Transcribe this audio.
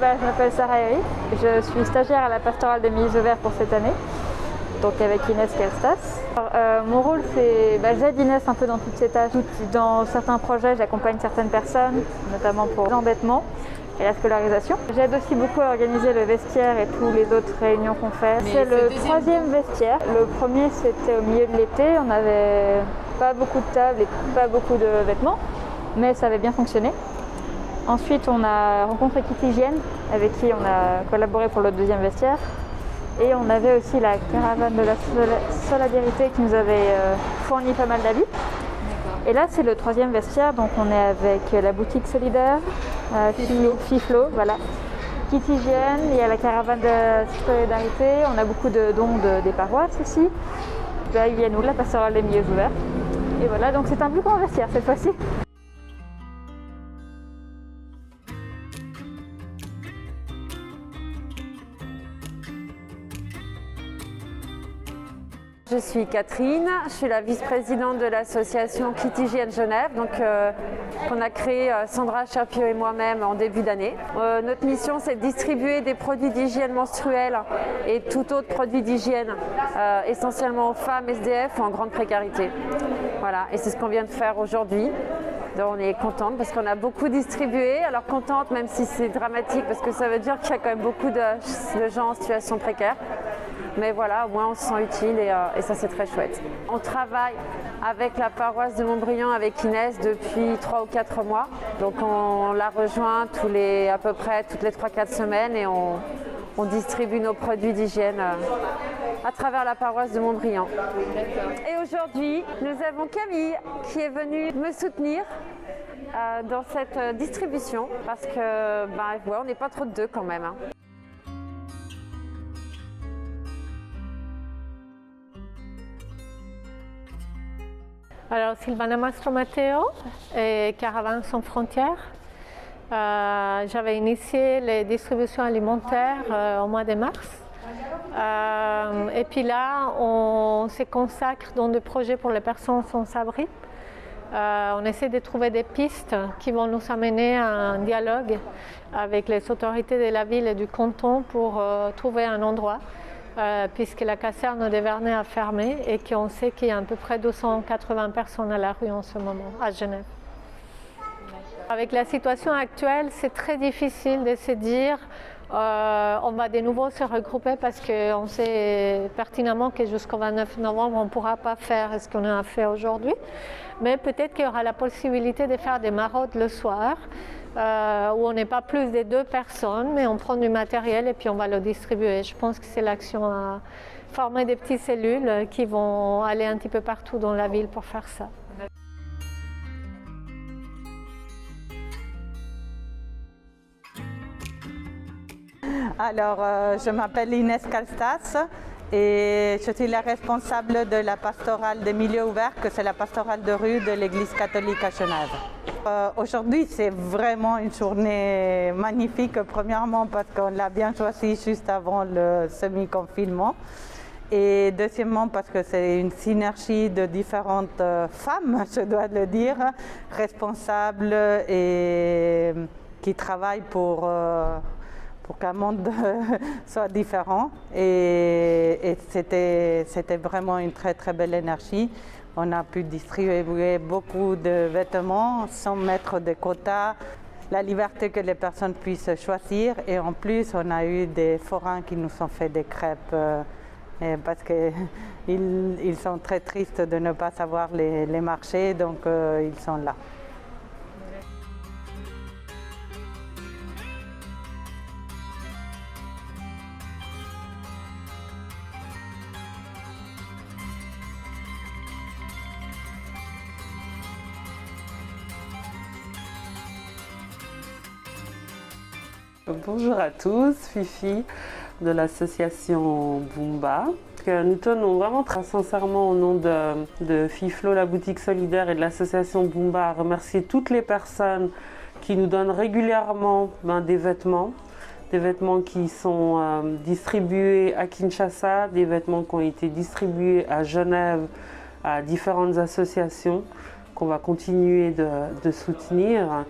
Je m'appelle Sarah Eric, je suis stagiaire à la pastorale des Milieux Verts pour cette année, donc avec Inès Kelstas. Mon rôle, c'est j'aide Inès un peu dans toutes ses tâches. Dans certains projets, j'accompagne certaines personnes, notamment pour l'endettement et la scolarisation. J'aide aussi beaucoup à organiser le vestiaire et toutes les autres réunions qu'on fait. C'est le troisième vestiaire. Le premier, c'était au milieu de l'été. On n'avait pas beaucoup de tables et pas beaucoup de vêtements, mais ça avait bien fonctionné. Ensuite, on a rencontré Kitty Hygiène, avec qui on a collaboré pour le deuxième vestiaire. Et on avait aussi la caravane de la solidarité qui nous avait fourni pas mal d'habits. Et là, c'est le troisième vestiaire, donc on est avec la boutique solidaire, Fiflo, voilà. Kitty Hygiène, il y a la caravane de la solidarité, on a beaucoup de dons des paroisses aussi. Là, il y a nous, la pastorale des Milieux Ouverts. Et voilà, donc c'est un plus grand vestiaire cette fois-ci. Je suis Catherine, je suis la vice-présidente de l'association Kitty Hygiène Genève, qu'on a créée Sandra Cherpieux et moi-même en début d'année. Notre mission, c'est de distribuer des produits d'hygiène menstruelle et tout autre produit d'hygiène, essentiellement aux femmes SDF ou en grande précarité. Voilà, et c'est ce qu'on vient de faire aujourd'hui. Donc on est contente parce qu'on a beaucoup distribué. Alors contente, même si c'est dramatique, parce que ça veut dire qu'il y a quand même beaucoup de gens en situation précaire. Mais voilà, au moins on se sent utile et ça c'est très chouette. On travaille avec la paroisse de Montbriand, avec Inès, depuis 3 ou 4 mois. Donc on la rejoint à peu près toutes les 3-4 semaines et on distribue nos produits d'hygiène à travers la paroisse de Montbriand. Et aujourd'hui, nous avons Camille qui est venue me soutenir dans cette distribution parce que on n'est pas trop de deux quand même. Alors, Silvana Mastro Matteo et Caravane sans frontières. J'avais initié les distributions alimentaires au mois de mars. Et puis là, on se consacre dans des projets pour les personnes sans abri. On essaie de trouver des pistes qui vont nous amener à un dialogue avec les autorités de la ville et du canton pour trouver un endroit. Puisque la caserne de Vernet a fermé et qu'on sait qu'il y a à peu près 280 personnes à la rue en ce moment, à Genève. Avec la situation actuelle, c'est très difficile de se dire on va de nouveau se regrouper parce qu'on sait pertinemment que jusqu'au 29 novembre, on ne pourra pas faire ce qu'on a fait aujourd'hui. Mais peut-être qu'il y aura la possibilité de faire des maraudes le soir, où on n'est pas plus de 2 personnes, mais on prend du matériel et puis on va le distribuer. Je pense que c'est l'action à former des petites cellules qui vont aller un petit peu partout dans la ville pour faire ça. Alors, je m'appelle Inès Kelstas et je suis la responsable de la pastorale des Milieux Ouverts, que c'est la pastorale de rue de l'Église catholique à Genève. Aujourd'hui, c'est vraiment une journée magnifique, premièrement parce qu'on l'a bien choisi juste avant le semi-confinement. Et deuxièmement, parce que c'est une synergie de différentes femmes, je dois le dire, responsables et qui travaillent pour qu'un monde soit différent. Et c'était vraiment une très très belle énergie. On a pu distribuer beaucoup de vêtements sans mettre de quotas, la liberté que les personnes puissent choisir. Et en plus, on a eu des forains qui nous ont fait des crêpes parce qu'ils sont très tristes de ne pas savoir les marchés, donc ils sont là. Bonjour à tous, Fifi de l'association Boomba. Nous tenons vraiment très sincèrement au nom de Fiflo, la boutique solidaire et de l'association Boomba à remercier toutes les personnes qui nous donnent régulièrement des vêtements qui sont distribués à Kinshasa, des vêtements qui ont été distribués à Genève à différentes associations qu'on va continuer de soutenir.